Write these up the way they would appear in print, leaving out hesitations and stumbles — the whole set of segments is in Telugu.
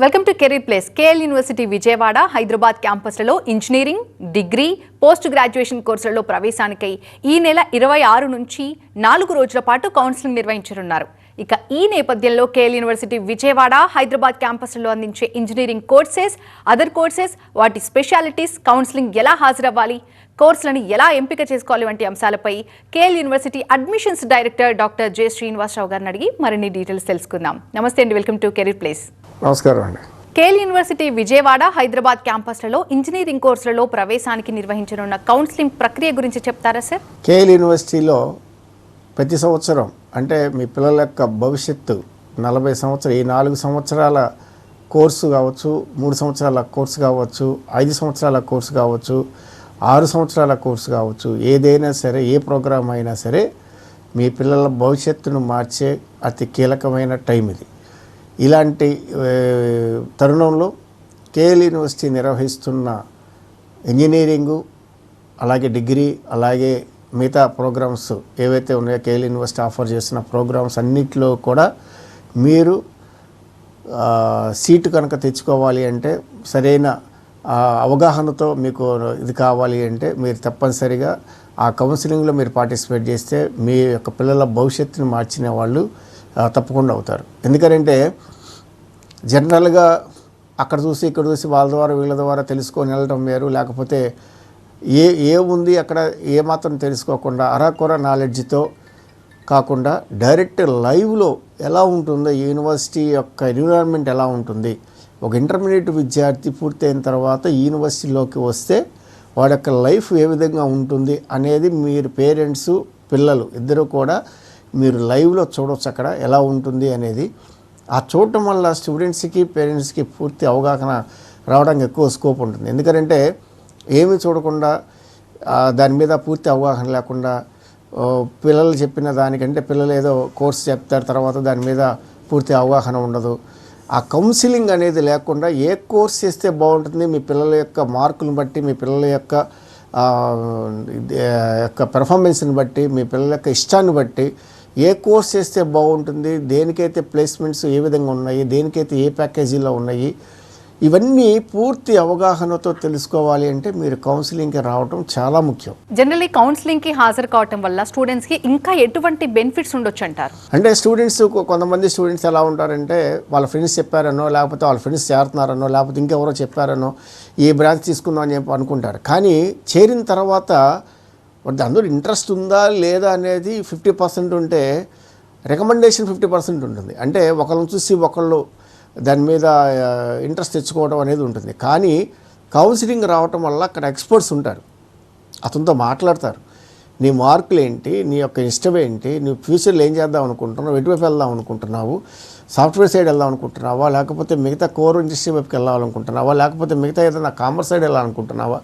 Welcome to career place. KL university Vijayawada Hyderabad క్యాంపస్లలో ఇంజనీరింగ్, డిగ్రీ, పోస్ట్ గ్రాడ్యుయేషన్ కోర్సులలో ప్రవేశానికై ఈ నెల 26 నుంచి 4 రోజుల పాటు కౌన్సిలింగ్ నిర్వహించనున్నారు. ఇక ఈ నేపథ్యంలో కేఎల్ యూనివర్సిటీ విజయవాడ హైదరాబాద్ క్యాంపస్లలో అందించే ఇంజనీరింగ్ కోర్సెస్, అదర్ కోర్సెస్, వాటి స్పెషాలిటీస్, కౌన్సిలింగ్ ఎలా హాజరవ్వాలి, కోర్సులను ఎలా ఎంపిక చేసుకోవాలి వంటి అంశాలపై KL university admissions director doctor J Srinivasa Rao గారిని అడిగి మరిన్ని డీటెయిల్స్ తెలుసుకుందాం. నమస్తే అండి, వెల్కమ్ టు కెరీర్ ప్లేస్. నమస్కారం అండి. కేఎల్ యూనివర్సిటీ విజయవాడ హైదరాబాద్ క్యాంపస్లలో ఇంజనీరింగ్ కోర్సులలో ప్రవేశానికి నిర్వహించనున్న కౌన్సిలింగ్ ప్రక్రియ గురించి చెప్తారా సార్? కేఎల్ యూనివర్సిటీలో ప్రతి సంవత్సరం అంటే మీ పిల్లల యొక్క భవిష్యత్తు 40 సంవత్సరాలు, ఈ 4 సంవత్సరాల కోర్సు కావచ్చు, 3 సంవత్సరాల కోర్సు కావచ్చు, 5 సంవత్సరాల కోర్సు కావచ్చు, 6 సంవత్సరాల కోర్సు కావచ్చు, ఏదైనా సరే, ఏ ప్రోగ్రాం అయినా సరే మీ పిల్లల భవిష్యత్తును మార్చే అతి కీలకమైన టైం ఇది. ఇలాంటి తరుణంలో కేఎల్ యూనివర్సిటీ నిర్వహిస్తున్న ఇంజనీరింగు, అలాగే డిగ్రీ, అలాగే మిగతా ప్రోగ్రామ్స్ ఏవైతే ఉన్నాయో కేఎల్ యూనివర్సిటీ ఆఫర్ చేస్తున్న ప్రోగ్రామ్స్ అన్నింటిలో కూడా మీరు సీటు కనుక తెచ్చుకోవాలి అంటే, సరైన అవగాహనతో మీకు ఇది కావాలి అంటే మీరు తప్పనిసరిగా ఆ కౌన్సిలింగ్లో మీరు పార్టిసిపేట్ చేస్తే మీ యొక్క పిల్లల భవిష్యత్తును మార్చిన వాళ్ళు తప్పకుండా అవుతారు. ఎందుకంటే జనరల్గా అక్కడ చూసి ఇక్కడ చూసి వాళ్ళ ద్వారా వీళ్ళ ద్వారా తెలుసుకొని వెళ్ళడం వేరు, లేకపోతే ఏముంది అక్కడ ఏమాత్రం తెలుసుకోకుండా అరాకొర నాలెడ్జ్తో కాకుండా డైరెక్ట్ లైవ్లో ఎలా ఉంటుందో యూనివర్సిటీ యొక్క ఎన్విరాన్మెంట్ ఎలా ఉంటుంది, ఒక ఇంటర్మీడియట్ విద్యార్థి పూర్తయిన తర్వాత యూనివర్సిటీలోకి వస్తే వాడి యొక్క లైఫ్ ఏ విధంగా ఉంటుంది అనేది మీరు పేరెంట్స్, పిల్లలు ఇద్దరు కూడా మీరు లైవ్లో చూడవచ్చు అక్కడ ఎలా ఉంటుంది అనేది. ఆ చూడటం వల్ల స్టూడెంట్స్కి, పేరెంట్స్కి పూర్తి అవగాహన రావడానికి ఎక్కువ స్కోప్ ఉంటుంది. ఎందుకంటే ఏమీ చూడకుండా దాని మీద పూర్తి అవగాహన లేకుండా పిల్లలు చెప్పిన దానికంటే పిల్లలు ఏదో కోర్సు చెప్తారు, తర్వాత దాని మీద పూర్తి అవగాహన ఉండదు. ఆ కౌన్సిలింగ్ అనేది లేకుండా ఏ కోర్స్ చేస్తే బాగుంటుంది, మీ పిల్లల యొక్క మార్కులను బట్టి, మీ పిల్లల యొక్క పెర్ఫార్మెన్స్ని బట్టి, మీ పిల్లల యొక్క ఇష్టాన్ని బట్టి ఏ కోర్స్ చేస్తే బాగుంటుంది, దేనికైతే ప్లేస్మెంట్స్ ఏ విధంగా ఉన్నాయి, దేనికైతే ఏ ప్యాకేజీలో ఉన్నాయి, ఇవన్నీ పూర్తి అవగాహనతో తెలుసుకోవాలి అంటే మీరు కౌన్సిలింగ్కి రావడం చాలా ముఖ్యం. జనరల్లీ కౌన్సిలింగ్కి హాజరు కావటం వల్ల స్టూడెంట్స్కి ఇంకా ఎటువంటి బెనిఫిట్స్ ఉండొచ్చు అంటారు? అంటే కొంతమంది స్టూడెంట్స్ ఎలా ఉంటారంటే వాళ్ళ ఫ్రెండ్స్ చెప్పారనో, లేకపోతే వాళ్ళ ఫ్రెండ్స్ చేరుతున్నారనో, లేకపోతే ఇంకెవరో చెప్పారనో ఈ బ్రాంచ్ తీసుకుందాం అని చెప్పి అనుకుంటారు. కానీ చేరిన తర్వాత అందరూ ఇంట్రెస్ట్ ఉందా లేదా అనేది 50% ఉంటే రికమెండేషన్ 50% ఉంటుంది. అంటే ఒకళ్ళని చూసి ఒకళ్ళు దాని మీద ఇంట్రెస్ట్ తెచ్చుకోవడం అనేది ఉంటుంది. కానీ కౌన్సిలింగ్ రావటం వల్ల అక్కడ ఎక్స్పర్ట్స్ ఉంటారు, అతనితో మాట్లాడతారు. నీ మార్కులు ఏంటి, నీ యొక్క ఇష్టం ఏంటి, నువ్వు ఫ్యూచర్లో ఏం చేద్దాం అనుకుంటున్నావు, ఎటువైపు వెళ్దాం అనుకుంటున్నావు, సాఫ్ట్వేర్ సైడ్ వెళ్దాం అనుకుంటున్నావా, లేకపోతే మిగతా కోర్ ఇండస్ట్రీ వైపుకి వెళ్ళాలనుకుంటున్నావా, లేకపోతే మిగతా ఏదైనా కామర్స్ సైడ్ వెళ్ళాలనుకుంటున్నావా,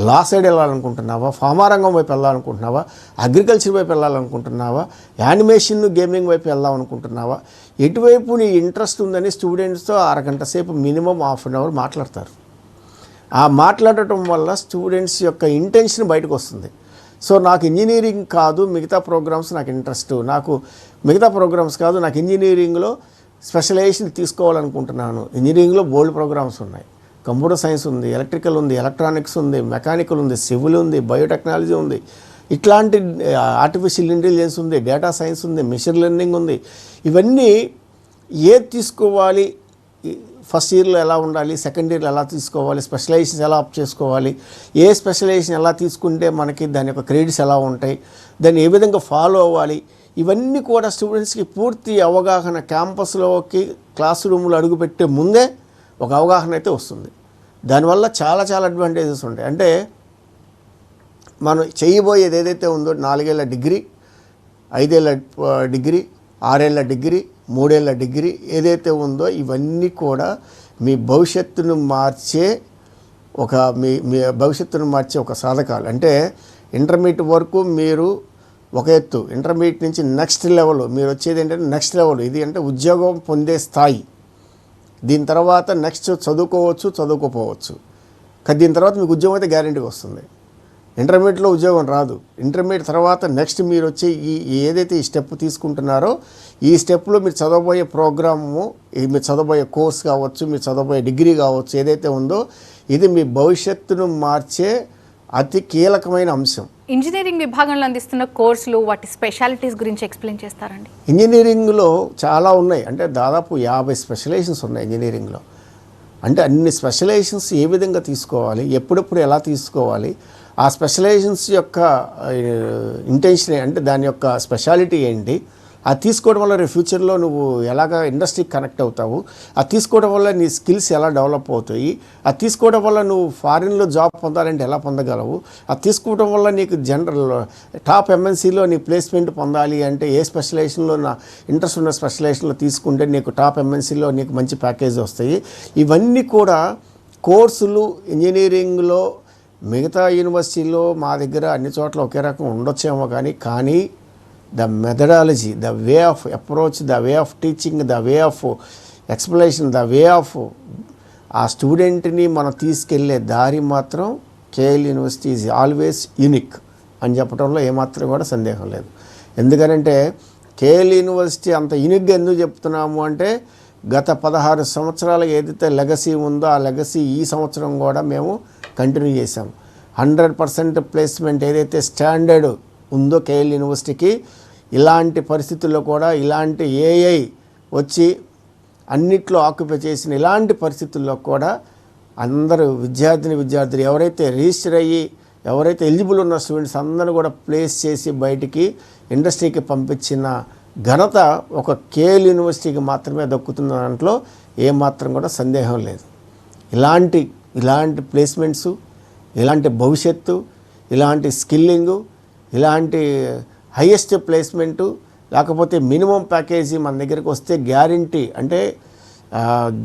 లా సైడ్ వెళ్ళాలనుకుంటున్నావా, ఫార్మా రంగం వైపు వెళ్ళాలనుకుంటున్నావా, అగ్రికల్చర్ వైపు వెళ్ళాలనుకుంటున్నావా, యానిమేషన్, గేమింగ్ వైపు వెళ్దాం అనుకుంటున్నావా, ఎటువైపు నీ ఇంట్రెస్ట్ ఉందని స్టూడెంట్స్తో అరగంట సేపు మినిమం ½ అన్ అవర్ మాట్లాడతారు. ఆ మాట్లాడటం వల్ల స్టూడెంట్స్ యొక్క ఇంటెన్షన్ బయటకు వస్తుంది. సో నాకు ఇంజనీరింగ్ కాదు, మిగతా ప్రోగ్రామ్స్ నాకు ఇంట్రెస్ట్, నాకు మిగతా ప్రోగ్రామ్స్ కాదు, నాకు ఇంజనీరింగ్లో స్పెషలైజేషన్ తీసుకోవాలనుకుంటున్నాను. ఇంజనీరింగ్లో బోల్డ్ ప్రోగ్రామ్స్ ఉన్నాయి. కంప్యూటర్ సైన్స్ ఉంది, ఎలక్ట్రికల్ ఉంది, ఎలక్ట్రానిక్స్ ఉంది, మెకానికల్ ఉంది, సివిల్ ఉంది, బయోటెక్నాలజీ ఉంది, ఇట్లాంటి ఆర్టిఫిషియల్ ఇంటెలిజెన్స్ ఉంది, డేటా సైన్స్ ఉంది, మెషిన్ లెర్నింగ్ ఉంది. ఇవన్నీ ఏది తీసుకోవాలి, ఫస్ట్ ఇయర్లో ఎలా ఉండాలి, సెకండ్ ఇయర్లో ఎలా తీసుకోవాలి, స్పెషలైజేషన్ ఎలా అప్ చేసుకోవాలి, ఏ స్పెషలైజేషన్ ఎలా తీసుకుంటే మనకి దాని యొక్క క్రెడిట్స్ ఎలా ఉంటాయి, దాన్ని ఏ విధంగా ఫాలో అవ్వాలి, ఇవన్నీ కూడా స్టూడెంట్స్కి పూర్తి అవగాహన క్యాంపస్లోకి క్లాస్ రూమ్లో అడుగుపెట్టే ముందే ఒక అవగాహన అయితే వస్తుంది. దానివల్ల చాలా అడ్వాంటేజెస్ ఉంటాయి. అంటే మనం చేయబోయేది ఏదైతే ఉందో 4 ఏళ్ల డిగ్రీ, 5 ఏళ్ల డిగ్రీ, 6 ఏళ్ల డిగ్రీ, 3 ఏళ్ల డిగ్రీ ఏదైతే ఉందో ఇవన్నీ కూడా మీ భవిష్యత్తును మార్చే మీ భవిష్యత్తును మార్చే ఒక సాధకాలు. అంటే ఇంటర్మీడియట్ వరకు మీరు ఒక ఎత్తు, ఇంటర్మీడియట్ నుంచి నెక్స్ట్ లెవెల్ మీరు వచ్చేది ఏంటంటే నెక్స్ట్ లెవెల్, ఇది అంటే ఉద్యోగం పొందే స్థాయి. దీని తర్వాత నెక్స్ట్ చదువుకోవచ్చు, చదువుకోపోవచ్చు, కానీ దీని తర్వాత మీకు ఉద్యోగం అయితే గ్యారెంటీగా వస్తుంది. ఇంటర్మీడియట్లో ఉద్యోగం రాదు. ఇంటర్మీడియట్ తర్వాత నెక్స్ట్ మీరు వచ్చి ఏదైతే ఈ స్టెప్ తీసుకుంటున్నారో ఈ స్టెప్లో మీరు చదవబోయే ప్రోగ్రాము, మీరు చదవబోయే కోర్స్ కావచ్చు, మీరు చదవబోయే డిగ్రీ కావచ్చు, ఏదైతే ఉందో ఇది మీ భవిష్యత్తును మార్చే అతి కీలకమైన అంశం. ఇంజనీరింగ్ విభాగంలో అందిస్తున్న కోర్సులు వాటి స్పెషాలిటీస్ గురించి ఎక్స్ప్లెయిన్ చేస్తారండి? ఇంజనీరింగ్లో చాలా ఉన్నాయి, అంటే దాదాపు 50 స్పెషలైజేషన్స్ ఉన్నాయి ఇంజనీరింగ్లో. అంటే అన్ని స్పెషలైజేషన్స్ ఏ విధంగా తీసుకోవాలి, ఎప్పుడెప్పుడు ఎలా తీసుకోవాలి, ఆ స్పెషలైజేషన్స్ యొక్క ఇంటెన్షన్ అంటే దాని యొక్క స్పెషాలిటీ ఏంటి, అది తీసుకోవడం వల్ల రేపు ఫ్యూచర్లో నువ్వు ఎలాగ ఇండస్ట్రీకి కనెక్ట్ అవుతావు, అది తీసుకోవడం వల్ల నీ స్కిల్స్ ఎలా డెవలప్ అవుతాయి, అది తీసుకోవడం వల్ల నువ్వు ఫారిన్లో జాబ్ పొందాలంటే ఎలా పొందగలవు, అది తీసుకోవడం వల్ల నీకు జనరల్ టాప్ ఎంఎన్సీలో నీ ప్లేస్మెంట్ పొందాలి అంటే ఏ స్పెషలైజేషన్లో నా ఇంట్రెస్ట్ ఉన్న స్పెషలైజేషన్లో తీసుకుంటే నీకు టాప్ ఎంఎన్సీలో నీకు మంచి ప్యాకేజ్ వస్తాయి. ఇవన్నీ కూడా కోర్సులు ఇంజనీరింగ్లో మిగతా యూనివర్సిటీలో మా దగ్గర అన్ని చోట్ల ఒకే రకం ఉండొచ్చేమో కానీ the methodology, the way of approach, the way of teaching, the way of explanation, the way of ఆ స్టూడెంట్ని మనం తీసుకెళ్లే దారి మాత్రం KL university is always unique అని చెప్పడంలో ఏమాత్రం కూడా సందేహం లేదు. ఎందుకనంటే కేఎల్ యూనివర్సిటీ అంత యూనిక్గా ఎందుకు చెప్తున్నాము అంటే గత 16 సంవత్సరాలు ఏదైతే లెగసీ ఉందో ఆ లెగసీ ఈ సంవత్సరం కూడా మేము కంటిన్యూ చేసాం. 100% ప్లేస్మెంట్ ఏదైతే స్టాండర్డ్ ఉందో కేఎల్ యూనివర్సిటీకి, ఇలాంటి పరిస్థితుల్లో కూడా ఇలాంటి ఏఐ వచ్చి అన్నిట్లో ఆక్యుపై చేసిన ఇలాంటి పరిస్థితుల్లో కూడా అందరూ విద్యార్థులు ఎవరైతే రిజిస్టర్ అయ్యి ఎవరైతే ఎలిజిబుల్ ఉన్న స్టూడెంట్స్ అందరూ కూడా ప్లేస్ చేసి బయటికి ఇండస్ట్రీకి పంపించిన ఘనత ఒక కేఎల్ యూనివర్సిటీకి మాత్రమే దక్కుతున్న దాంట్లో ఏమాత్రం కూడా సందేహం లేదు. ఇలాంటి ప్లేస్మెంట్సు, ఇలాంటి భవిష్యత్తు, ఇలాంటి స్కిల్లింగు, ఇలాంటి హైయెస్ట్ ప్లేస్మెంటు, లేకపోతే మినిమం ప్యాకేజీ మన దగ్గరికి వస్తే గ్యారంటీ అంటే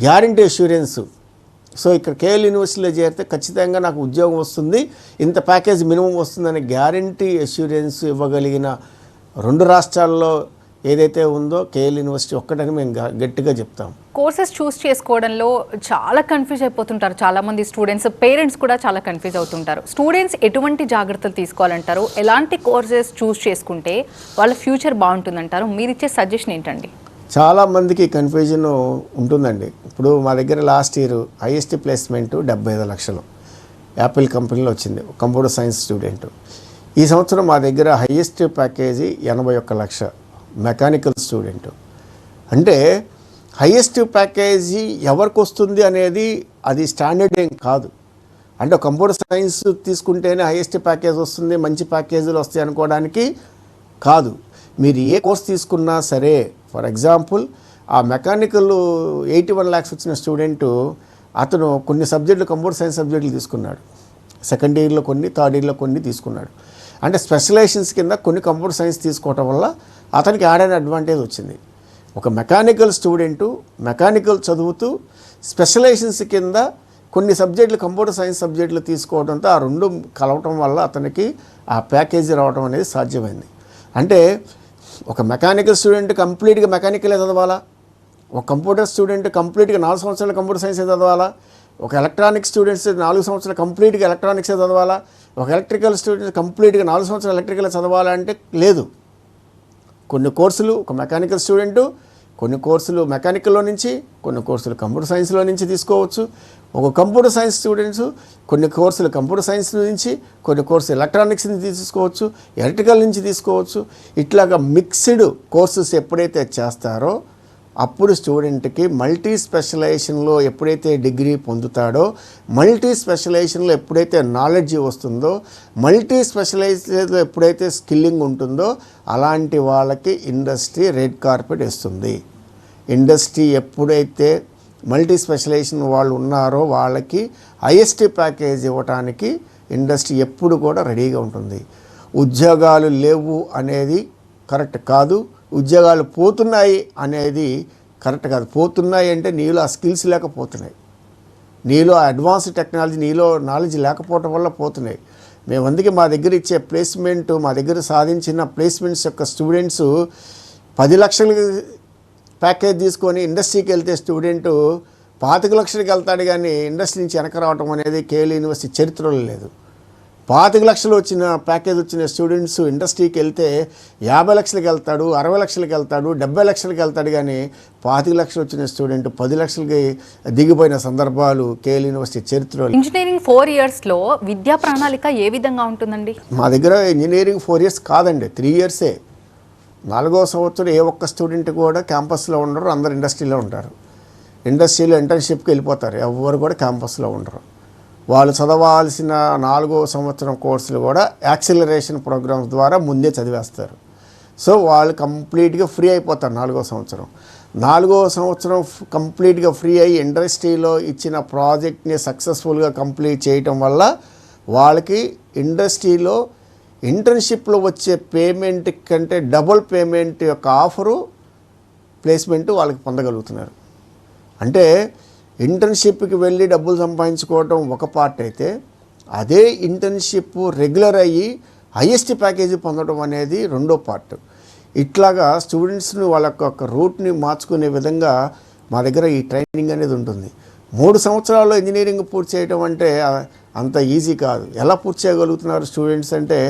గ్యారంటీ అష్యూరెన్సు. సో ఇక్కడ కేఎల్ యూనివర్సిటీలో చేరితే ఖచ్చితంగా నాకు ఉద్యోగం వస్తుంది, ఇంత ప్యాకేజ్ మినిమం వస్తుందని గ్యారంటీ అష్యూరెన్స్ ఇవ్వగలిగిన 2 రాష్ట్రాల్లో ఏదైతే ఉందో కేఎల్ యూనివర్సిటీ ఒక్కటని మేము గట్టిగా చెప్తాం. కోర్సెస్ చూస్ చేసుకోవడంలో చాలా కన్ఫ్యూజ్ అయిపోతుంటారు చాలామంది స్టూడెంట్స్, పేరెంట్స్ కూడా చాలా కన్ఫ్యూజ్ అవుతుంటారు. స్టూడెంట్స్ ఎటువంటి జాగ్రత్తలు తీసుకోవాలంటారు? ఎలాంటి కోర్సెస్ చూస్ చేసుకుంటే వాళ్ళ ఫ్యూచర్ బాగుంటుందంటారు? మీరు ఇచ్చే సజెషన్ ఏంటండి? చాలామందికి కన్ఫ్యూజన్ ఉంటుందండి. ఇప్పుడు మా దగ్గర లాస్ట్ ఇయర్ హైయెస్ట్ ప్లేస్మెంట్ 75 లక్షలు యాపిల్ కంపెనీలో వచ్చింది కంప్యూటర్ సైన్స్ స్టూడెంట్. ఈ సంవత్సరం మా దగ్గర హైయెస్ట్ ప్యాకేజీ 81 లక్ష మెకానికల్ స్టూడెంట్. అంటే హైయెస్ట్ ప్యాకేజీ ఎవరికి వస్తుంది అనేది అది స్టాండర్డ్ ఏం కాదు. అంటే కంప్యూటర్ సైన్స్ తీసుకుంటేనే హైయెస్ట్ ప్యాకేజ్ వస్తుంది, మంచి ప్యాకేజీలు వస్తాయి అనుకోవడానికి కాదు. మీరు ఏ కోర్స్ తీసుకున్నా సరే, ఫర్ ఎగ్జాంపుల్ ఆ మెకానికల్ 81 lakhs వచ్చిన స్టూడెంటు అతను కొన్ని సబ్జెక్టులు కంప్యూటర్ సైన్స్ సబ్జెక్టులు తీసుకున్నాడు, సెకండ్ ఇయర్లో కొన్ని, థర్డ్ ఇయర్లో కొన్ని తీసుకున్నాడు. అంటే స్పెషలైజేషన్స్ కింద కొన్ని కంప్యూటర్ సైన్స్ తీసుకోవటం వల్ల అతనికి యాడ్ అడ్వాంటేజ్ వచ్చింది. ఒక మెకానికల్ స్టూడెంటు మెకానికల్ చదువుతూ స్పెషలైజేషన్స్ కింద కొన్ని సబ్జెక్టులు కంప్యూటర్ సైన్స్ సబ్జెక్టులు తీసుకోవడంతో ఆ 2 కలవటం వల్ల అతనికి ఆ ప్యాకేజీ రావడం అనేది సాధ్యమైంది. అంటే ఒక మెకానికల్ స్టూడెంట్ కంప్లీట్గా మెకానికలే చదవాలా, ఒక కంప్యూటర్ స్టూడెంట్ కంప్లీట్గా 4 సంవత్సరాలు కంప్యూటర్ సైన్సే చదవాలా, ఒక ఎలక్ట్రానిక్ స్టూడెంట్స్ 4 సంవత్సరాలు కంప్లీట్గా ఎలక్ట్రానిక్సే చదవాలా, ఒక ఎలక్ట్రికల్ స్టూడెంట్స్ కంప్లీట్గా 4 సంవత్సరాలు ఎలక్ట్రికల్ చదవాలంటే లేదు. కొన్ని కోర్సులు ఒక మెకానికల్ స్టూడెంటు కొన్ని కోర్సులు మెకానికల్లో నుంచి, కొన్ని కోర్సులు కంప్యూటర్ సైన్స్లో నుంచి తీసుకోవచ్చు. ఒక కంప్యూటర్ సైన్స్ స్టూడెంట్స్ కొన్ని కోర్సులు కంప్యూటర్ సైన్స్ నుంచి, కొన్ని కోర్సులు ఎలక్ట్రానిక్స్ నుంచి తీసుకోవచ్చు, ఎలక్ట్రికల్ నుంచి తీసుకోవచ్చు. ఇట్లాగా మిక్స్డ్ కోర్సెస్ ఎప్పుడైతే చేస్తారో అప్పుడు స్టూడెంట్కి మల్టీ స్పెషలైజేషన్లో ఎప్పుడైతే డిగ్రీ పొందుతాడో, మల్టీ స్పెషలైజేషన్లో ఎప్పుడైతే నాలెడ్జ్ వస్తుందో, మల్టీ స్పెషలైజేషన్లో ఎప్పుడైతే స్కిల్లింగ్ ఉంటుందో అలాంటి వాళ్ళకి ఇండస్ట్రీ రెడ్ కార్పెట్ ఇస్తుంది. ఇండస్ట్రీ ఎప్పుడైతే మల్టీ స్పెషలైజేషన్ వాళ్ళు ఉన్నారో వాళ్ళకి హైయెస్ట్ ప్యాకేజ్ ఇవ్వడానికి ఇండస్ట్రీ ఎప్పుడు కూడా రెడీగా ఉంటుంది. ఉద్యోగాలు లేవు అనేది కరెక్ట్ కాదు, ఉద్యోగాలు పోతున్నాయి అనేది కరెక్ట్ కాదు. పోతున్నాయి అంటే నీలో ఆ స్కిల్స్ లేకపోతున్నాయి, నీలో ఆ అడ్వాన్స్డ్ టెక్నాలజీ, నీలో నాలెడ్జ్ లేకపోవటం వల్ల పోతున్నాయి. మేము అందుకే మా దగ్గర ఇచ్చే ప్లేస్మెంట్, మా దగ్గర సాధించిన ప్లేస్మెంట్స్ యొక్క స్టూడెంట్స్ 10 లక్షలు ప్యాకేజ్ తీసుకొని ఇండస్ట్రీకి వెళ్తే స్టూడెంటు 25 లక్షలకి వెళ్తాడు, కానీ ఇండస్ట్రీ నుంచి వెనక రావటం అనేది కేఎల్ యూనివర్సిటీ చరిత్రలో లేదు. 25 లక్షలు వచ్చిన ప్యాకేజ్ వచ్చిన స్టూడెంట్స్ ఇండస్ట్రీకి వెళ్తే 50 లక్షలకి వెళ్తాడు, 60 లక్షలకి వెళ్తాడు, 70 లక్షలకి వెళ్తాడు. కానీ 25 లక్షలు వచ్చిన స్టూడెంట్ 10 లక్షలకి దిగిపోయిన సందర్భాలు కేఎల్ యూనివర్సిటీ చరిత్రలో. ఇంజనీరింగ్ 4 ఇయర్స్లో విద్యా ప్రణాళిక ఏ విధంగా ఉంటుందండి? మా దగ్గర ఇంజనీరింగ్ 4 ఇయర్స్ కాదండి, 3 ఇయర్సే. 4వ సంవత్సరం ఏ ఒక్క స్టూడెంట్ కూడా క్యాంపస్లో ఉండరు, అందరు ఇండస్ట్రీలో ఉంటారు. ఇండస్ట్రీలో ఇంటర్న్షిప్కి వెళ్ళిపోతారు, ఎవరు కూడా క్యాంపస్లో ఉండరు. వాళ్ళు చదవాల్సిన 4వ సంవత్సరం కోర్సులు కూడా యాక్సిలరేషన్ ప్రోగ్రామ్స్ ద్వారా ముందే చదివేస్తారు. సో వాళ్ళు కంప్లీట్గా ఫ్రీ అయిపోతారు 4వ సంవత్సరం. 4వ సంవత్సరం కంప్లీట్గా ఫ్రీ అయ్యి ఇండస్ట్రీలో ఇచ్చిన ప్రాజెక్ట్ని సక్సెస్ఫుల్గా కంప్లీట్ చేయటం వల్ల వాళ్ళకి ఇండస్ట్రీలో ఇంటర్న్షిప్లో వచ్చే పేమెంట్ కంటే డబుల్ పేమెంట్ యొక్క ఆఫరు ప్లేస్మెంట్ వాళ్ళకి పొందగలుగుతున్నారు. అంటే ఇంటర్న్షిప్కి వెళ్ళి డబ్బులు సంపాదించుకోవడం ఒక పార్ట్ అయితే, అదే ఇంటర్న్షిప్ రెగ్యులర్ అయ్యి హైయెస్ట్ ప్యాకేజీ పొందడం అనేది రెండో పార్ట్. ఇట్లాగా స్టూడెంట్స్ని వాళ్ళ యొక్క రూట్ని మార్చుకునే విధంగా మా దగ్గర ఈ ట్రైనింగ్ అనేది ఉంటుంది. 3 సంవత్సరాల్లో ఇంజనీరింగ్ పూర్తి చేయడం అంటే అంత ఈజీ కాదు. ఎలా పూర్తి చేయగలుగుతున్నారు స్టూడెంట్స్ అంటే,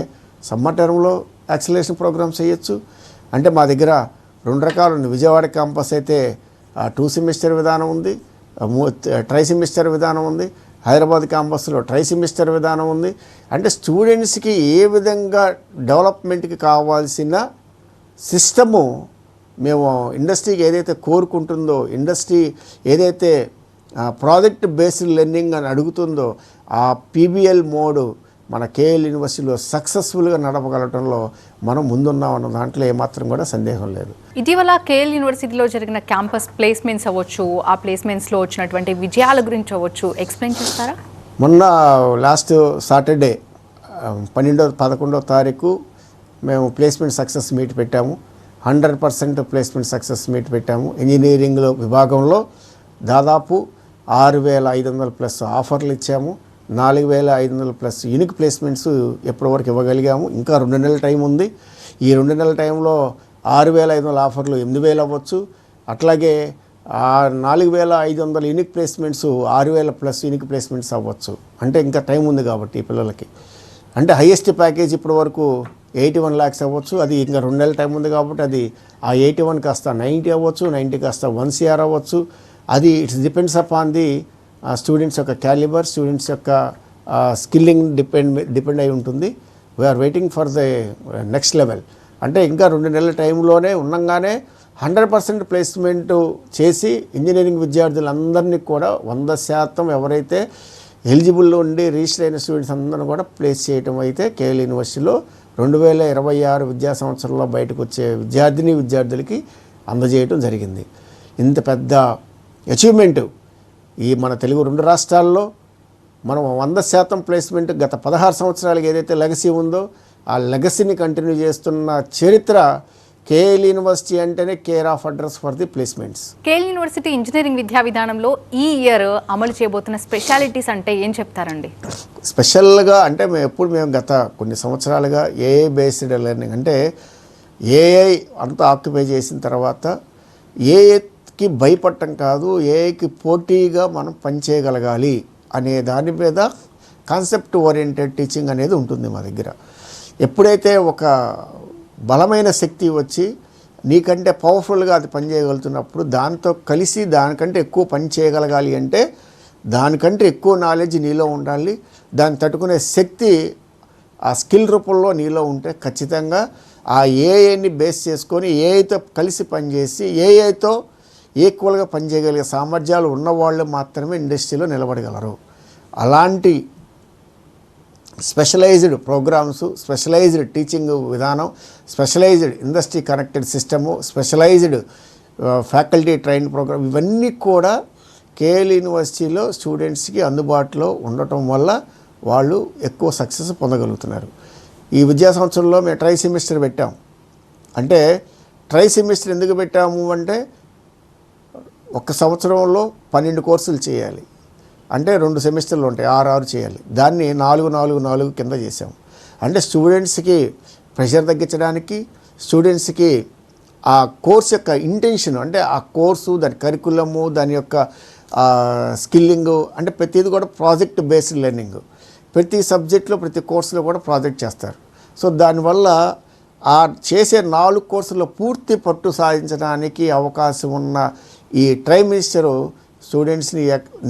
సమ్మర్ టర్మ్లో యాక్సిలరేషన్ ప్రోగ్రామ్స్ చేయొచ్చు. అంటే మా దగ్గర 2 రకాలు ఉంది. విజయవాడ క్యాంపస్ అయితే 2 సెమిస్టర్ విధానం ఉంది, ట్రై సెమిస్టర్ విధానం ఉంది. హైదరాబాద్ క్యాంపస్లో ట్రై సెమిస్టర్ విధానం ఉంది. అంటే స్టూడెంట్స్కి ఏ విధంగా డెవలప్మెంట్కి కావాల్సిన సిస్టము మేము ఇండస్ట్రీకి ఏదైతే కోరుకుంటుందో, ఇండస్ట్రీ ఏదైతే ప్రాజెక్ట్ బేస్డ్ లెర్నింగ్ అని అడుగుతుందో, ఆ పీబీఎల్ మోడ్ మన కేఎల్ యూనివర్సిటీలో సక్సెస్ఫుల్గా నడపగలటంలో మనం ముందున్నాం అన్న దాంట్లో ఏమాత్రం కూడా సందేహం లేదు. ఇటీవల కేఎల్ యూనివర్సిటీలో జరిగిన క్యాంపస్ ప్లేస్మెంట్స్ అవ్వచ్చు, ఆ ప్లేస్మెంట్స్లో వచ్చినటువంటి విజయాల గురించి అవ్వచ్చు, ఎక్స్ప్లెయిన్ చేస్తారా? మొన్న లాస్ట్ సాటర్డే 11వ తారీఖు మేము ప్లేస్మెంట్ సక్సెస్ మీట్ పెట్టాము. 100% ప్లేస్మెంట్ సక్సెస్ మీట్ పెట్టాము. ఇంజనీరింగ్లో విభాగంలో దాదాపు 6,500 ప్లస్ ఆఫర్లు ఇచ్చాము. 4,500 ప్లస్ యూనిక్ ప్లేస్మెంట్స్ ఎప్పటివరకు ఇవ్వగలిగాము. ఇంకా 2 నెలల టైం ఉంది. ఈ 2 నెలల టైంలో 6,500 ఆఫర్లు 8,000 అవ్వచ్చు. అట్లాగే 4,500 unique placements 6,000 plus unique placements అవ్వచ్చు. అంటే ఇంకా టైం ఉంది కాబట్టి ఈ పిల్లలకి. అంటే హైయెస్ట్ ప్యాకేజ్ ఇప్పటి వరకు 81 lakhs అవ్వచ్చు. అది ఇంకా 2 నెలల టైం ఉంది కాబట్టి అది ఆ 81 కాస్త 90 అవ్వచ్చు, 90 కాస్త 1 CR అవ్వచ్చు. అది it's depends upon the students యొక్క క్యాలిబర్, స్టూడెంట్స్ యొక్క స్కిల్లింగ్ డిపెండ్ అయి ఉంటుంది. We are waiting for the next level. అంటే ఇంకా 2 నెలల టైంలోనే ఉండగానే 100% ప్లేస్మెంట్ చేసి ఇంజనీరింగ్ విద్యార్థులందరినీ కూడా 100% ఎవరైతే ఎలిజిబుల్లో ఉండి రిజిస్టర్ అయిన స్టూడెంట్స్ అందరినీ కూడా ప్లేస్ చేయడం అయితే కేఎల్ యూనివర్సిటీలో 2026 విద్యా సంవత్సరంలో బయటకు వచ్చే విద్యార్థులకి అందజేయడం జరిగింది. ఇంత పెద్ద అచీవ్మెంట్ ఈ మన తెలుగు 2 రాష్ట్రాల్లో మనం 100% ప్లేస్మెంట్ గత 16 సంవత్సరాలకి ఏదైతే లెగసీ ఉందో ఆ లెగసీని కంటిన్యూ చేస్తున్న చరిత్ర కేఎల్ యూనివర్సిటీ అంటేనే care of address for the placements. KL university engineering విద్యా విధానంలో ఈ ఇయర్ అమలు చేయబోతున్న స్పెషాలిటీస్ అంటే ఏం చెప్తారండి? స్పెషల్గా అంటే మేము గత కొన్ని సంవత్సరాలుగా ఏఐ బేస్డ్ లెర్నింగ్, అంటే ఏఐ అంతా ఆక్యుపై చేసిన తర్వాత ఏఐకి భయపడటం కాదు, ఏఐకి పోటీగా మనం పనిచేయగలగాలి అనే దాని మీద కాన్సెప్ట్ ఓరియంటెడ్ టీచింగ్ అనేది ఉంటుంది మా దగ్గర. ఎప్పుడైతే ఒక బలమైన శక్తి వచ్చి నీకంటే పవర్ఫుల్గా అది పనిచేయగలుగుతున్నప్పుడు దాంతో కలిసి దానికంటే ఎక్కువ పని చేయగలగాలి అంటే దానికంటే ఎక్కువ నాలెడ్జ్ నీలో ఉండాలి. దాన్ని తట్టుకునే శక్తి ఆ స్కిల్ రూపంలో నీలో ఉంటే ఖచ్చితంగా ఆ ఏఐని బేస్ చేసుకొని ఏఐతో కలిసి పనిచేసి ఏఐతో ఈక్వల్గా పనిచేయగలిగే సామర్థ్యాలు ఉన్నవాళ్ళు మాత్రమే ఇండస్ట్రీలో నిలబడగలరు. అలాంటి స్పెషలైజ్డ్ ప్రోగ్రామ్స్, స్పెషలైజ్డ్ టీచింగ్ విధానం, specialised industry connected system, specialised faculty train programme, ఇవన్నీ కూడా కేఎల్ యూనివర్సిటీలో స్టూడెంట్స్కి అందుబాటులో ఉండటం వల్ల వాళ్ళు ఎక్కువ సక్సెస్ పొందగలుగుతున్నారు. ఈ విద్యా సంవత్సరంలో మేము ట్రై సెమిస్టర్ పెట్టాం. అంటే ట్రై సెమిస్టర్ ఎందుకు పెట్టాము అంటే ఒక సంవత్సరంలో 12 కోర్సులు చేయాలి. అంటే 2 సెమిస్టర్లు ఉంటాయి, 6 చేయాలి. దాన్ని 4 కింద చేసాం. అంటే స్టూడెంట్స్కి ప్రెషర్ తగ్గించడానికి, స్టూడెంట్స్కి ఆ కోర్స్ యొక్క ఇంటెన్షన్, అంటే ఆ కోర్సు దాని కరికులము, దాని యొక్క స్కిల్లింగు, అంటే ప్రతిదీ కూడా ప్రాజెక్ట్ బేస్డ్ లెర్నింగ్. ప్రతి సబ్జెక్ట్లో ప్రతి కోర్సులో కూడా ప్రాజెక్ట్ చేస్తారు. సో దానివల్ల ఆ చేసే 4 కోర్సుల్లో పూర్తి పట్టు సాధించడానికి అవకాశం ఉన్న ఈ ట్రై మినిస్టరు స్టూడెంట్స్ని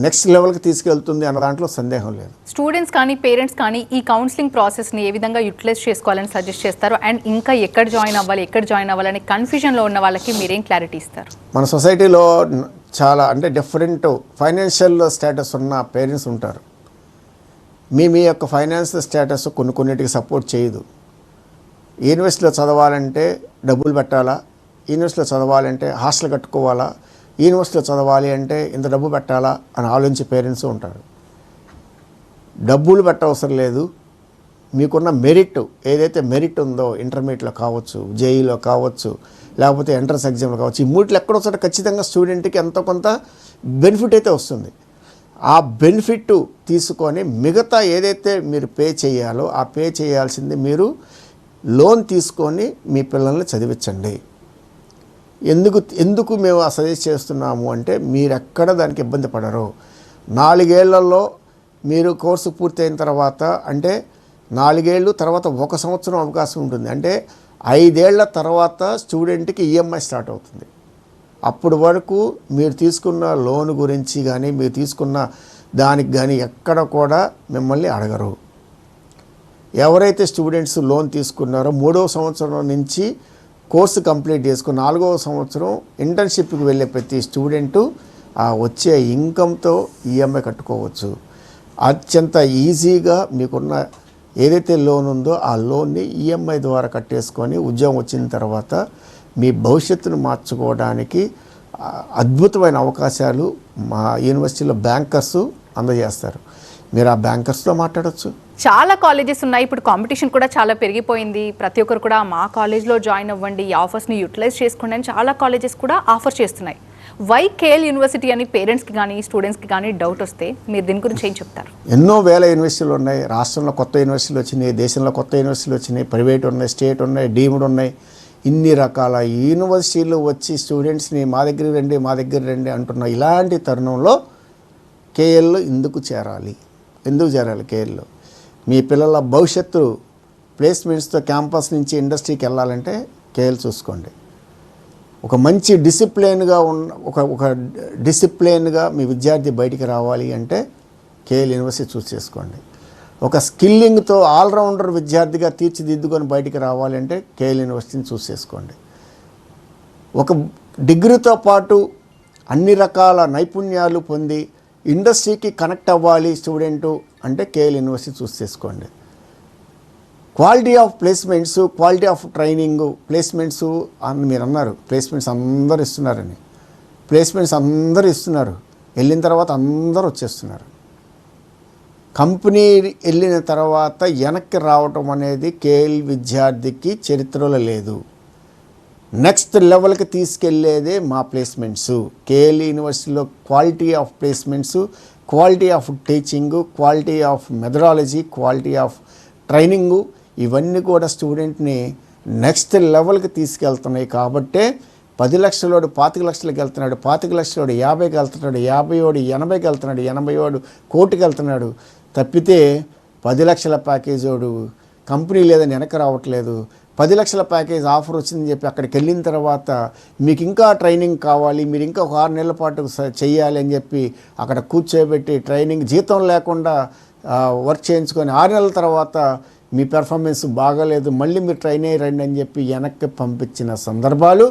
నెక్స్ట్ లెవెల్కి తీసుకెళ్తుంది అన్న దాంట్లో సందేహం లేదు. స్టూడెంట్స్ కానీ పేరెంట్స్ కానీ ఈ కౌన్సిలింగ్ ప్రాసెస్ని ఏ విధంగా యూటిలైజ్ చేసుకోవాలని సజెస్ట్ చేస్తారు? అండ్ ఇంకా ఎక్కడ జాయిన్ అవ్వాలని కన్ఫ్యూజన్లో ఉన్న వాళ్ళకి మీరేం క్లారిటీ ఇస్తారు? మన సొసైటీలో చాలా అంటే డిఫరెంట్ ఫైనాన్షియల్ స్టేటస్ ఉన్న పేరెంట్స్ ఉంటారు. మీ యొక్క ఫైనాన్షియల్ స్టేటస్ కొన్నిటికి సపోర్ట్ చేయదు. యూనివర్సిటీలో చదవాలంటే డబ్బులు పెట్టాలా, యూనివర్సిటీలో చదవాలంటే హాస్టల్ కట్టుకోవాలా, యూనివర్సిటీలో చదవాలి అంటే ఇంత డబ్బు పెట్టాలా అని ఆలోచించే పేరెంట్స్ ఉంటారు. డబ్బులు పెట్టవసరం లేదు. మీకున్న మెరిట్ ఏదైతే మెరిట్ ఉందో ఇంటర్మీడియట్లో కావచ్చు, జేఈలో కావచ్చు, లేకపోతే ఎంట్రన్స్ ఎగ్జామ్లో కావచ్చు, ఈ మూటిలో ఎక్కడో చోట ఖచ్చితంగా స్టూడెంట్కి ఎంతో కొంత బెనిఫిట్ అయితే వస్తుంది. ఆ బెనిఫిట్ తీసుకొని మిగతా ఏదైతే మీరు పే చేయాలో ఆ పే చేయాల్సింది మీరు లోన్ తీసుకొని మీ పిల్లల్ని చదివించండి. ఎందుకు మేము సజెస్ట్ చేస్తున్నాము అంటే మీరు ఎక్కడ దానికి ఇబ్బంది పడరు. 4 ఏళ్లలో మీరు కోర్సు పూర్తయిన తర్వాత అంటే 4 ఏళ్ళు తర్వాత 1 సంవత్సరం అవకాశం ఉంటుంది. అంటే 5 ఏళ్ల తర్వాత స్టూడెంట్కి ఈఎంఐ స్టార్ట్ అవుతుంది. అప్పటి వరకు మీరు తీసుకున్న లోన్ గురించి కానీ మీరు తీసుకున్న దానికి కానీ ఎక్కడ కూడా మిమ్మల్ని అడగరు. ఎవరైతే స్టూడెంట్స్ లోన్ తీసుకున్నారో 3వ సంవత్సరం నుంచి కోర్సు కంప్లీట్ చేసుకుని 4వ సంవత్సరం ఇంటర్న్షిప్కి వెళ్ళే ప్రతి స్టూడెంటు ఆ వచ్చే ఇన్కమ్తో ఈఎంఐ కట్టుకోవచ్చు. అత్యంత ఈజీగా మీకున్న ఏదైతే లోన్ ఉందో ఆ లోన్ని ఈఎంఐ ద్వారా కట్టేసుకొని ఉద్యోగం వచ్చిన తర్వాత మీ భవిష్యత్తును మార్చుకోవడానికి అద్భుతమైన అవకాశాలు మా యూనివర్సిటీలో బ్యాంకర్స్ అందజేస్తారు. మీరు ఆ బ్యాంకర్స్తో మాట్లాడచ్చు. చాలా కాలేజెస్ ఉన్నాయి. ఇప్పుడు కాంపిటీషన్ కూడా చాలా పెరిగిపోయింది. ప్రతి ఒక్కరు కూడా మా కాలేజ్లో జాయిన్ అవ్వండి, ఈ ఆఫర్స్ని యూటిలైజ్ చేసుకోండి అని చాలా కాలేజెస్ కూడా ఆఫర్ చేస్తున్నాయి. వై కేఎల్ యూనివర్సిటీ అని పేరెంట్స్కి కానీ స్టూడెంట్స్కి కానీ డౌట్ వస్తే మీరు దీని గురించి ఏం చెప్తారు? ఎన్నో వేల యూనివర్సిటీలు ఉన్నాయి. రాష్ట్రంలో కొత్త యూనివర్సిటీలు వచ్చినాయి, దేశంలో కొత్త యూనివర్సిటీలు వచ్చినాయి, ప్రైవేట్ ఉన్నాయి, స్టేట్ ఉన్నాయి, డీమ్డ్ ఉన్నాయి. ఇన్ని రకాల యూనివర్సిటీలు వచ్చి స్టూడెంట్స్ని మా దగ్గర రండి అంటున్న ఇలాంటి తరుణంలో కేఎల్లో ఎందుకు చేరాలి కేఎల్లో? మీ పిల్లల భవిష్యత్తు ప్లేస్మెంట్స్తో క్యాంపస్ నుంచి ఇండస్ట్రీకి వెళ్ళాలంటే కేఎల్ చూసుకోండి. ఒక మంచి డిసిప్లిన్గా ఒక డిసిప్లిన్గా మీ విద్యార్థి బయటికి రావాలి అంటే కేఎల్ యూనివర్సిటీ చూస్ చేసుకోండి. ఒక స్కిల్లింగ్తో ఆల్రౌండర్ విద్యార్థిగా తీర్చిదిద్దుకొని బయటికి రావాలంటే కేఎల్ యూనివర్సిటీని చూస్ చేసుకోండి. ఒక డిగ్రీతో పాటు అన్ని రకాల నైపుణ్యాలు పొంది ఇండస్ట్రీకి కనెక్ట్ అవ్వాలి స్టూడెంటు అంటే కేఎల్ యూనివర్సిటీ చూస్ చేసుకోండి. Quality of placements, quality of training, placements అని మీరు అన్నారు. ప్లేస్మెంట్స్ అందరూ ఇస్తున్నారని. ప్లేస్మెంట్స్ అందరూ ఇస్తున్నారు. వెళ్ళిన తర్వాత అందరూ వచ్చేస్తున్నారు. కంపెనీ వెళ్ళిన తర్వాత వెనక్కి రావటం అనేది కేఎల్ విద్యార్థికి చరిత్రలో లేదు. నెక్స్ట్ లెవెల్కి తీసుకెళ్లేదే మా ప్లేస్మెంట్స్. కేఎల్ యూనివర్సిటీలో quality of placements, quality of teaching, quality of methodology, quality of training ఇవన్నీ కూడా స్టూడెంట్ని నెక్స్ట్ లెవెల్కి తీసుకెళ్తున్నాయి. కాబట్టే 10 లక్షలోడు 25 లక్షలకి వెళ్తున్నాడు, 25 లక్షలోడు 50కి వెళ్తున్నాడు, 50 80కి వెళ్తున్నాడు, 80 కోటికి వెళ్తున్నాడు. తప్పితే 10 లక్షల ప్యాకేజోడు కంపెనీ లేదని వెనక రావట్లేదు. 10 లక్షల ప్యాకేజ్ ఆఫర్ వచ్చిందని చెప్పి అక్కడికి వెళ్ళిన తర్వాత మీకు ఇంకా ట్రైనింగ్ కావాలి, మీరు ఇంకా ఒక 6 నెలల పాటు చెయ్యాలి అని చెప్పి అక్కడ కూర్చోబెట్టి ట్రైనింగ్ జీతం లేకుండా వర్క్ చేయించుకొని 6 నెలల తర్వాత మీ పెర్ఫార్మెన్స్ బాగాలేదు, మళ్ళీ మీరు ట్రైన్ అయ్యి రండి అని చెప్పి వెనక్కి పంపించిన సందర్భాలు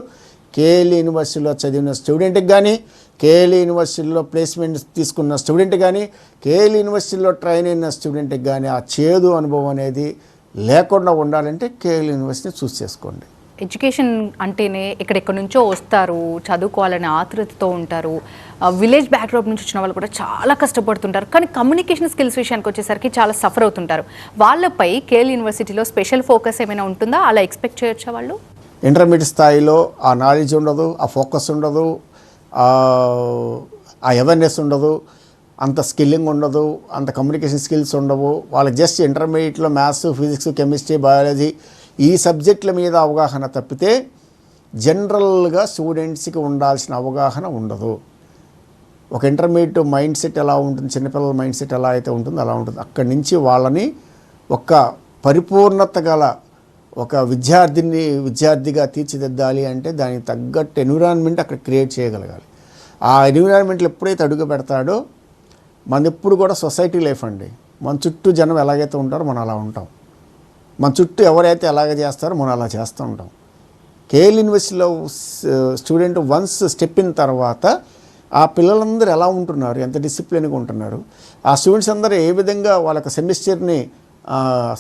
కేఎల్ యూనివర్సిటీలో చదివిన స్టూడెంట్కి కానీ, కేఎల్ యూనివర్సిటీలో ప్లేస్మెంట్ తీసుకున్న స్టూడెంట్ కానీ, కేఎల్ యూనివర్సిటీలో ట్రైన్ అయిన స్టూడెంట్కి కానీ ఆ చేదు అనుభవం అనేది లేకుండా ఉండాలంటే కేఎల్ యూనివర్సిటీ చూస్ చేసుకోండి. ఎడ్యుకేషన్ అంటేనే ఎక్కడెక్కడి నుంచో వస్తారు, చదువుకోవాలనే ఆతృతతో ఉంటారు. విలేజ్ బ్యాక్గ్రౌండ్ నుంచి వచ్చిన వాళ్ళు కూడా చాలా కష్టపడుతుంటారు. కానీ కమ్యూనికేషన్ స్కిల్స్ విషయానికి వచ్చేసరికి చాలా సఫర్ అవుతుంటారు. వాళ్ళపై కేఎల్ యూనివర్సిటీలో స్పెషల్ ఫోకస్ ఏమైనా ఉంటుందా? అలా ఎక్స్పెక్ట్ చేయొచ్చా వాళ్ళు? ఇంటర్మీడియట్ స్థాయిలో ఆ నాలెడ్జ్ ఉండదు, ఆ ఫోకస్ ఉండదు, ఆ అవేర్నెస్ ఉండదు, అంత స్కిల్లింగ్ ఉండదు, అంత కమ్యూనికేషన్ స్కిల్స్ ఉండవు. వాళ్ళకి జస్ట్ ఇంటర్మీడియట్లో మ్యాథ్స్, ఫిజిక్స్, కెమిస్ట్రీ, బయాలజీ ఈ సబ్జెక్టుల మీద అవగాహన తప్పితే జనరల్గా స్టూడెంట్స్కి ఉండాల్సిన అవగాహన ఉండదు. ఒక ఇంటర్మీడియట్ మైండ్ సెట్ ఎలా ఉంటుంది, చిన్నపిల్లల మైండ్ సెట్ ఎలా అయితే ఉంటుందో అలా ఉంటుంది. అక్కడి నుంచి వాళ్ళని ఒక పరిపూర్ణత గల ఒక విద్యార్థిగా తీర్చిదిద్దాలి అంటే దానికి తగ్గట్టు ఎన్విరాన్మెంట్ అక్కడ క్రియేట్ చేయగలగాలి. ఆ ఎన్విరాన్మెంట్లో ఎప్పుడైతే అడుగు పెడతాడో మన ఎప్పుడు కూడా సొసైటీ లైఫ్ అండి. మన చుట్టూ జనం ఎలాగైతే ఉంటారో మనం అలా ఉంటాం, మన చుట్టూ ఎవరైతే ఎలాగ చేస్తారో మనం అలా చేస్తూ ఉంటాం. కేఎల్ యూనివర్సిటీలో స్టూడెంట్ వన్స్ స్టెప్ ఇన్ తర్వాత ఆ పిల్లలందరూ ఎలా ఉంటున్నారు, ఎంత డిసిప్లిన్గా ఉంటున్నారు, ఆ స్టూడెంట్స్ అందరూ ఏ విధంగా వాళ్ళ సెమిస్టర్ని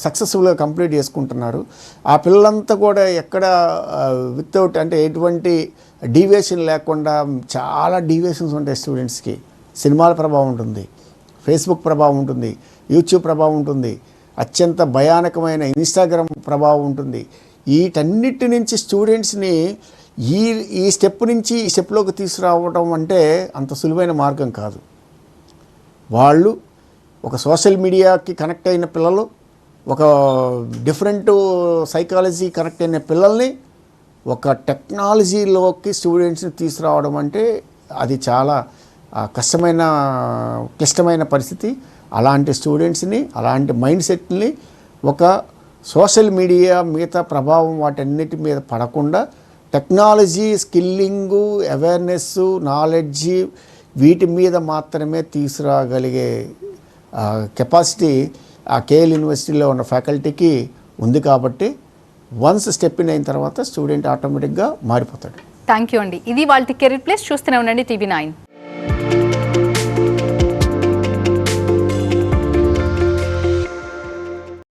సక్సెస్ఫుల్గా కంప్లీట్ చేసుకుంటున్నారు, ఆ పిల్లలంతా కూడా ఎక్కడ వితౌట్ అంటే ఎటువంటి డీవియేషన్ లేకుండా, చాలా డీవియేషన్స్ ఉంటాయి స్టూడెంట్స్కి. సినిమాల ప్రభావం ఉంటుంది, ఫేస్బుక్ ప్రభావం ఉంటుంది, యూట్యూబ్ ప్రభావం ఉంటుంది, అత్యంత భయానకమైన ఇన్స్టాగ్రామ్ ప్రభావం ఉంటుంది. వీటన్నిటి నుంచి స్టూడెంట్స్ని ఈ స్టెప్ నుంచి ఈ స్టెప్లోకి తీసుకురావడం అంటే అంత సులువైన మార్గం కాదు. వాళ్ళు ఒక సోషల్ మీడియాకి కనెక్ట్ అయిన పిల్లలు, ఒక డిఫరెంట్ సైకాలజీ కనెక్ట్ అయిన పిల్లల్ని ఒక టెక్నాలజీలోకి స్టూడెంట్స్ని తీసుకురావడం అంటే అది చాలా క్లిష్టమైన పరిస్థితి. అలాంటి స్టూడెంట్స్ని, అలాంటి మైండ్ సెట్ని ఒక సోషల్ మీడియా మిగతా ప్రభావం వాటన్నిటి మీద పడకుండా టెక్నాలజీ, స్కిల్లింగు, అవేర్నెస్, నాలెడ్జి వీటి మీద మాత్రమే తీసుకురాగలిగే కెపాసిటీ ఆ కేఎల్ యూనివర్సిటీలో ఉన్న ఫ్యాకల్టీకి ఉంది. కాబట్టి వన్స్ స్టెప్ ఇన్ అయిన తర్వాత స్టూడెంట్ ఆటోమేటిక్గా మారిపోతాడు. థ్యాంక్ యూ అండి. ఇది వాళ్ళ కెరీర్ ప్లేస్. చూస్తూనే ఉండండి TV9.